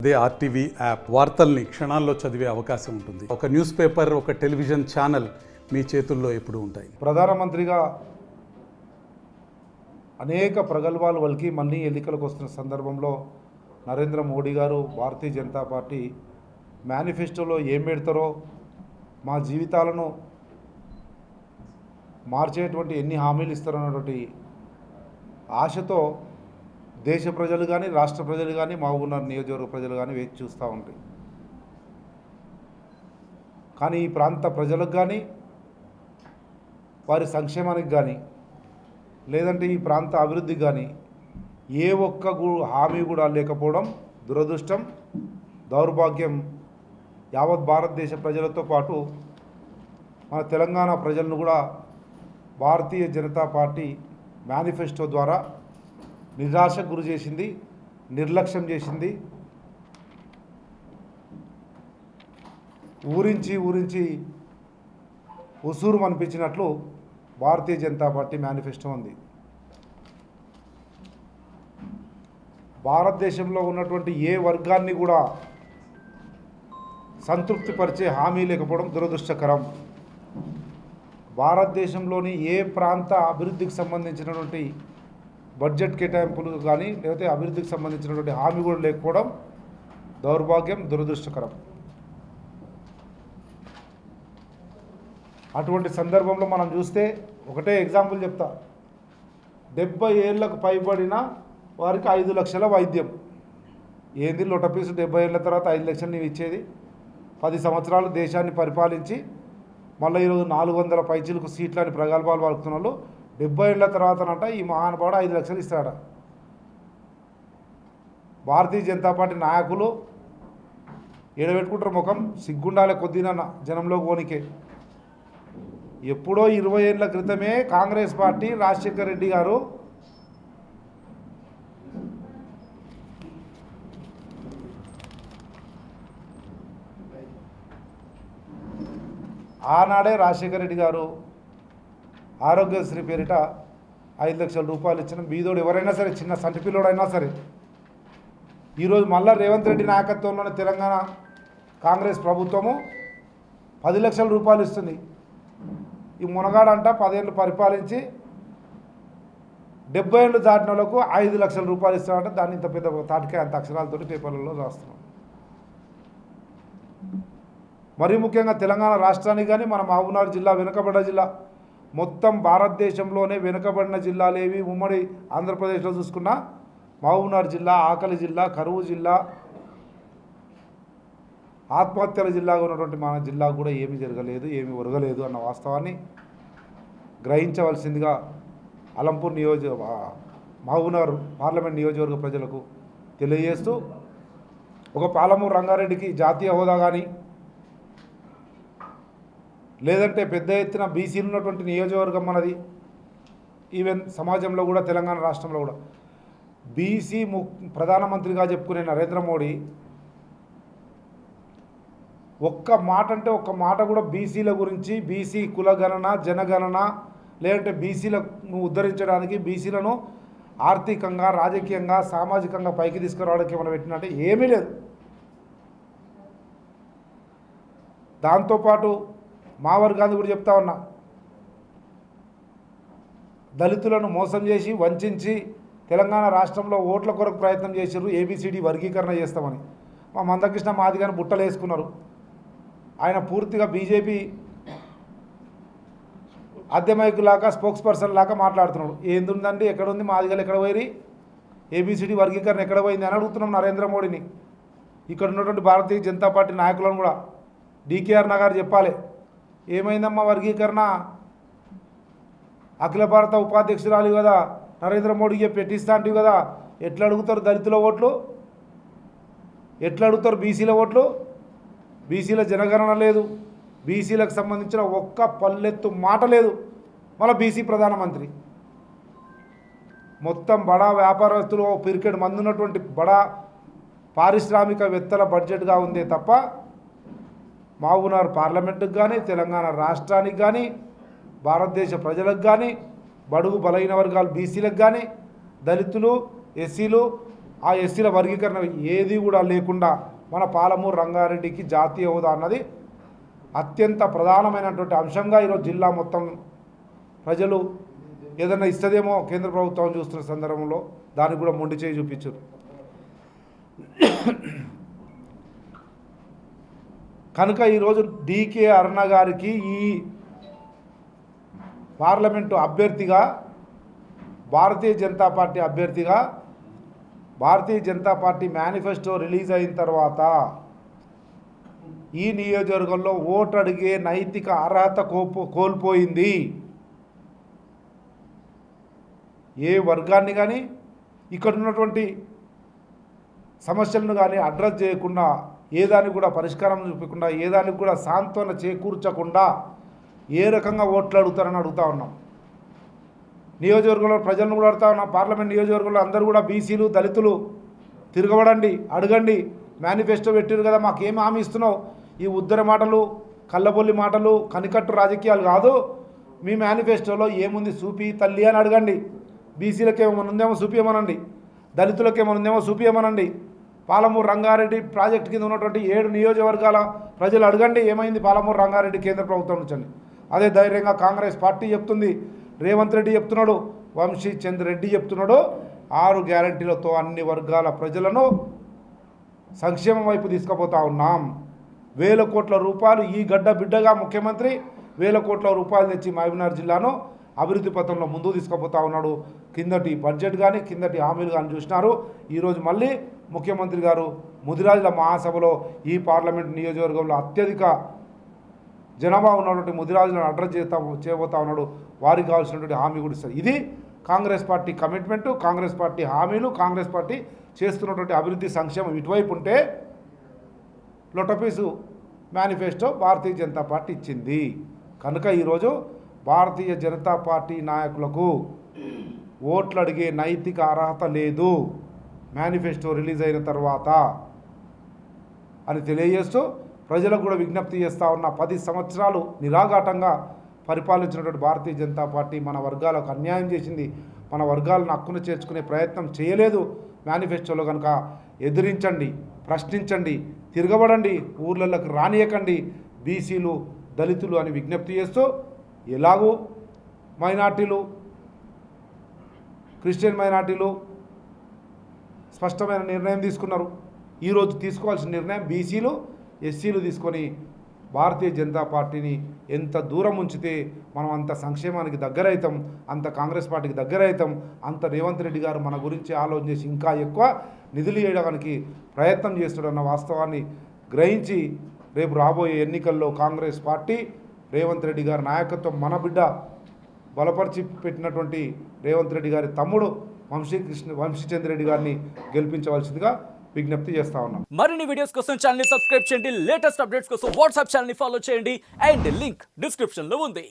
అదే RTV app వార్తల్ని క్షణాల్లో చదివే అవకాశం ఉంటుంది. ఒక న్యూస్ పేపర్, ఒక టెలివిజన్ ఛానల్ మీ చేతుల్లో ఎప్పుడూ ఉంటాయి. ప్రధానమంత్రిగా అనేక ప్రగల్భాలు వలికి మళ్ళీ ఎన్నికలకు వస్తున్న సందర్భంలో నరేంద్ర మోడీ గారు భారతీయ జనతా పార్టీ మేనిఫెస్టోలో ఏం పెడతారో, మా జీవితాలను మార్చేటువంటి ఎన్ని హామీలు ఇస్తారన్నటువంటి ఆశతో దేశ ప్రజలు కానీ, రాష్ట్ర ప్రజలు కానీ, మహబూబ్నగర్ నియోజకవర్గ ప్రజలు కానీ వేచి చూస్తూ ఉంటాయి. కానీ ఈ ప్రాంత ప్రజలకు కానీ, వారి సంక్షేమానికి కానీ, లేదంటే ఈ ప్రాంత అభివృద్ధికి కానీ ఏ ఒక్క హామీ కూడా లేకపోవడం దురదృష్టం, దౌర్భాగ్యం. యావత్ భారతదేశ ప్రజలతో పాటు మన తెలంగాణ ప్రజలను కూడా భారతీయ జనతా పార్టీ మేనిఫెస్టో ద్వారా నిరాశకు గురి చేసింది, నిర్లక్ష్యం చేసింది. ఊరించి ఉసూరు అనిపించినట్లు భారతీయ జనతా పార్టీ మేనిఫెస్టో ఉంది. భారతదేశంలో ఉన్నటువంటి ఏ వర్గాన్ని కూడా సంతృప్తిపరిచే హామీ లేకపోవడం దురదృష్టకరం. భారతదేశంలోని ఏ ప్రాంత అభివృద్ధికి సంబంధించినటువంటి బడ్జెట్ కేటాయింపులు కానీ, లేకపోతే అభివృద్ధికి సంబంధించినటువంటి హామీ కూడా లేకపోవడం దౌర్భాగ్యం, దురదృష్టకరం. అటువంటి సందర్భంలో మనం చూస్తే ఒకటే ఎగ్జాంపుల్ చెప్తా. 70 ఏళ్లకు పైబడిన వారికి 5 లక్షల వైద్యం. ఏంది లొటపీసు 70 ఏళ్ళ తర్వాత 5 లక్షలు నీవు ఇచ్చేది? 10 సంవత్సరాలు దేశాన్ని పరిపాలించి మళ్ళీ ఈరోజు 400 పైచీలకు సీట్లని ప్రగల్భాలు పలుకుతున్న వాళ్ళు 70 ఏళ్ళ తర్వాతనంట ఈ మహానుభావుడు 5 లక్షలు ఇస్తాడ. భారతీయ జనతా పార్టీ నాయకులు ఏడబెట్టుకుంటారు ముఖం, సిగ్గుండాలే కొద్దిన జనంలోకి పోనికే. ఎప్పుడో 20 ఏళ్ళ క్రితమే కాంగ్రెస్ పార్టీ రాజశేఖర రెడ్డి గారు ఆనాడే రాజశేఖర రెడ్డి గారు ఆరోగ్యశ్రీ పేరిట 5 లక్షల రూపాయలు ఇచ్చిన బీదోడు ఎవరైనా సరే, చిన్న సంటి పిల్లోడైనా సరే. ఈరోజు మళ్ళా రేవంత్ రెడ్డి నాయకత్వంలోని తెలంగాణ కాంగ్రెస్ ప్రభుత్వము 10 లక్షల రూపాయలు ఇస్తుంది. ఈ మునగాడంట 10 ఏళ్ళు పరిపాలించి 70 ఏళ్ళు దాటిన వాళ్ళకు 5 లక్షల రూపాయలు ఇస్తాడంటే దాన్ని ఇంత పెద్ద తాటికాయ అంత అక్షరాలతో పేపర్లలో రాస్తున్నాం. మరీ ముఖ్యంగా తెలంగాణ రాష్ట్రానికి కానీ, మన మహబూబ్నగర్ జిల్లా వెనుకబడ్డ జిల్లా, మొత్తం భారతదేశంలోనే వెనుకబడిన జిల్లాలేవి ఉమ్మడి ఆంధ్రప్రదేశ్లో చూసుకున్నా మహబూబ్నగర్ జిల్లా ఆకలి జిల్లా, కరువు జిల్లా, ఆత్మహత్యల జిల్లాగా ఉన్నటువంటి మన జిల్లా కూడా ఏమీ జరగలేదు, ఏమీ ఒరగలేదు అన్న వాస్తవాన్ని గ్రహించవలసిందిగా అలంపూర్ మహబూబ్నగర్ పార్లమెంట్ నియోజకవర్గ ప్రజలకు తెలియజేస్తూ, ఒక పాలమూరు రంగారెడ్డికి జాతీయ హోదా కానీ, లేదంటే పెద్ద ఎత్తున బీసీలు ఉన్నటువంటి నియోజకవర్గం మనది. ఈవెన్ సమాజంలో కూడా, తెలంగాణ రాష్ట్రంలో కూడా బీసీ ప్రధానమంత్రిగా చెప్పుకునే నరేంద్ర మోడీ ఒక్క మాట అంటే ఒక్క మాట కూడా బీసీల గురించి, బీసీ కులగణన, జనగణన, లేదంటే బీసీలను ఉద్ధరించడానికి, బీసీలను ఆర్థికంగా, రాజకీయంగా, సామాజికంగా పైకి తీసుకురావడానికి ఏమైనా పెట్టినట్టే ఏమీ లేదు. దాంతోపాటు మా వర్గాన్ని కూడా చెప్తా ఉన్నా, దళితులను మోసం చేసి, వంచి తెలంగాణ రాష్ట్రంలో ఓట్ల కొరకు ప్రయత్నం చేశారు. ఏబిసిడి వర్గీకరణ చేస్తామని మా మందకృష్ణ మాదిగాని బుట్టలు వేసుకున్నారు. ఆయన పూర్తిగా బీజేపీ అద్దెమైకు లాగా, స్పోక్స్ పర్సన్ లాగా మాట్లాడుతున్నాడు. ఏందుందండి, ఎక్కడుంది మాదిగలు, ఎక్కడ పోయి ఏబిసిడి వర్గీకరణ ఎక్కడ పోయింది అని అడుగుతున్నాం నరేంద్ర మోడీని. ఇక్కడ ఉన్నటువంటి భారతీయ జనతా పార్టీ నాయకులను కూడా డికేఆర్ నగర్ చెప్పాలి, ఏమైందమ్మా వర్గీకరణ? అఖిల భారత ఉపాధ్యక్షురాలు కదా, నరేంద్ర మోడీకి పెట్టిస్తా అంటివి కదా, ఎట్లా అడుగుతారు దళితుల ఓట్లు? ఎట్లా అడుగుతారు బీసీల ఓట్లు? బీసీల జనగణన లేదు, బీసీలకు సంబంధించిన ఒక్క పల్లెత్తు మాట లేదు. మళ్ళీ బీసీ ప్రధానమంత్రి మొత్తం బడా వ్యాపారస్తులు, పిరికెడ్ మంది ఉన్నటువంటి బడా పారిశ్రామికవేత్తల బడ్జెట్గా ఉందే తప్ప మహబూబ్నగర్ పార్లమెంటుకు కానీ, తెలంగాణ రాష్ట్రానికి కానీ, భారతదేశ ప్రజలకు కానీ, బడుగు బలహీన వర్గాలు బీసీలకు కానీ, దళితులు, ఎస్సీలు, ఆ ఎస్సీల వర్గీకరణ ఏది కూడా లేకుండా మన పాలమూరు రంగారెడ్డికి జాతీయ హోదా అన్నది అత్యంత ప్రధానమైనటువంటి అంశంగా ఈరోజు జిల్లా మొత్తం ప్రజలు ఏదైనా ఇస్తుందేమో కేంద్ర ప్రభుత్వం చూస్తున్న సందర్భంలో దానికి కూడా మొండి చేయి చూపించారు. కనుక ఈరోజు డికే అరుణ గారికి ఈ పార్లమెంటు అభ్యర్థిగా భారతీయ జనతా పార్టీ అభ్యర్థిగా Bharatiya Janata party manifesto release అయిన తర్వాత ఈ నియోజకవర్గంలో ఓటు అడిగే నైతిక అర్హత కోల్పోయింది. ఏ వర్గాన్ని కానీ ఇక్కడ ఉన్నటువంటి సమస్యలను కానీ అడ్రస్ చేయకుండా, ఏ దానికి కూడా పరిష్కారం చూపకుండా, ఏ దానికి కూడా సాంత్వన చేకూర్చకుండా ఏ రకంగా ఓట్లు అడుగుతారని అడుగుతా ఉన్నాం. నియోజకవర్గంలో ప్రజలను కూడా అడుగుతా ఉన్నాం. పార్లమెంట్ నియోజకవర్గంలో అందరూ కూడా బీసీలు, దళితులు తిరగబడండి, అడగండి. మేనిఫెస్టో పెట్టారు కదా, మాకేం హామీ ఇస్తున్నావు? ఈ ఉద్దర మాటలు, కళ్ళబొల్లి మాటలు, కనికట్టు రాజకీయాలు కాదు. మీ మేనిఫెస్టోలో ఏముంది చూపి తల్లి అని అడగండి. బీసీలకు ఏమైనా ఉందేమో చూపించమనండి, దళితులకు ఏమైనా ఉందేమో చూపించమనండి. పాలమూరు రంగారెడ్డి ప్రాజెక్టు కింద ఉన్నటువంటి 7 నియోజకవర్గాల ప్రజలు అడగండి ఏమైంది పాలమూరు రంగారెడ్డి కేంద్ర ప్రభుత్వం నుంచి. అదే ధైర్యంగా కాంగ్రెస్ పార్టీ చెప్తుంది, రేవంత్ రెడ్డి చెప్తున్నాడు, వంశీ చంద్ర రెడ్డి చెప్తున్నాడు. 6 గ్యారంటీలతో అన్ని వర్గాల ప్రజలను సంక్షేమం వైపు తీసుకుపోతా ఉన్నాం. 1000 కోట్ల రూపాయలు ఈ గడ్డ బిడ్డగా ముఖ్యమంత్రి 1000 కోట్ల రూపాయలు తెచ్చి మహబూబ్నగర్ జిల్లాను అభివృద్ధి పథంలో ముందుకు తీసుకుపోతా ఉన్నాడు. కిందటి బడ్జెట్ కానీ కిందటి హామీలు కానీ చూసినారు. ఈరోజు మళ్ళీ ముఖ్యమంత్రి గారు ముదిరాజుల మహాసభలో ఈ పార్లమెంట్ నియోజకవర్గంలో అత్యధిక జనాభా ఉన్నటువంటి ముదిరాజులను అడ్రస్ చేయబోతా ఉన్నాడు. వారికి కావాల్సినటువంటి హామీ కూడా ఇస్తారు. ఇది Congress party commitment, Congress party హామీలు, కాంగ్రెస్ పార్టీ చేస్తున్నటువంటి అభివృద్ధి సంక్షేమం ఇటువైపు ఉంటే లొటపీసు మేనిఫెస్టో భారతీయ జనతా పార్టీ ఇచ్చింది. కనుక ఈరోజు భారతీయ జనతా పార్టీ నాయకులకు ఓట్లు అడిగే నైతిక అర్హత లేదు మేనిఫెస్టో రిలీజ్ అయిన తర్వాత అని తెలియజేస్తూ ప్రజలకు కూడా విజ్ఞప్తి చేస్తూ ఉన్న 10 సంవత్సరాలు నిరాఘాటంగా పరిపాలించినటువంటి భారతీయ జనతా పార్టీ మన వర్గాలకు అన్యాయం చేసింది. మన వర్గాలను హక్కును చేర్చుకునే ప్రయత్నం చేయలేదు. మేనిఫెస్టోలో కనుక ఎదిరించండి, ప్రశ్నించండి, తిరగబడండి, ఊర్లలోకి రానియకండి బీసీలు, దళితులు అని విజ్ఞప్తి చేస్తూ, ఎలాగూ మైనార్టీలు, క్రిస్టియన్ మైనార్టీలు స్పష్టమైన నిర్ణయం తీసుకున్నారు. ఈరోజు తీసుకోవాల్సిన నిర్ణయం బీసీలు, ఎస్సీలు తీసుకొని భారతీయ జనతా పార్టీని ఎంత దూరం ఉంచితే మనం అంత సంక్షేమానికి దగ్గర అవుతాం, అంత కాంగ్రెస్ పార్టీకి దగ్గర అవుతాం, అంత రేవంత్ రెడ్డి గారు మన గురించి ఆలోచన చేసి ఇంకా ఎక్కువ నిధులు ఇవ్వడానికి ప్రయత్నం చేస్తున్నాడన్న వాస్తవాన్ని గ్రహించి రేపు రాబోయే ఎన్నికల్లో కాంగ్రెస్ పార్టీ రేవంత్ రెడ్డి గారి నాయకత్వం, మన బిడ్డ బలపరిచి పెట్టినటువంటి రేవంత్ రెడ్డి గారి తమ్ముడు వంశీచంద్ర రెడ్డి గారిని గెలిపించవలసిందిగా విజ్ఞప్తి చేస్తా ఉన్నాం. మరిన్ని వీడియోస్ కోసం ఛానల్ ని సబ్స్క్రైబ్ చేయండి, లేటెస్ట్ అప్డేట్స్ కోసం వాట్సాప్ ఛానల్ ని ఫాలో చేయండి అండ్ లింక్ డిస్క్రిప్షన్ లో ఉంది.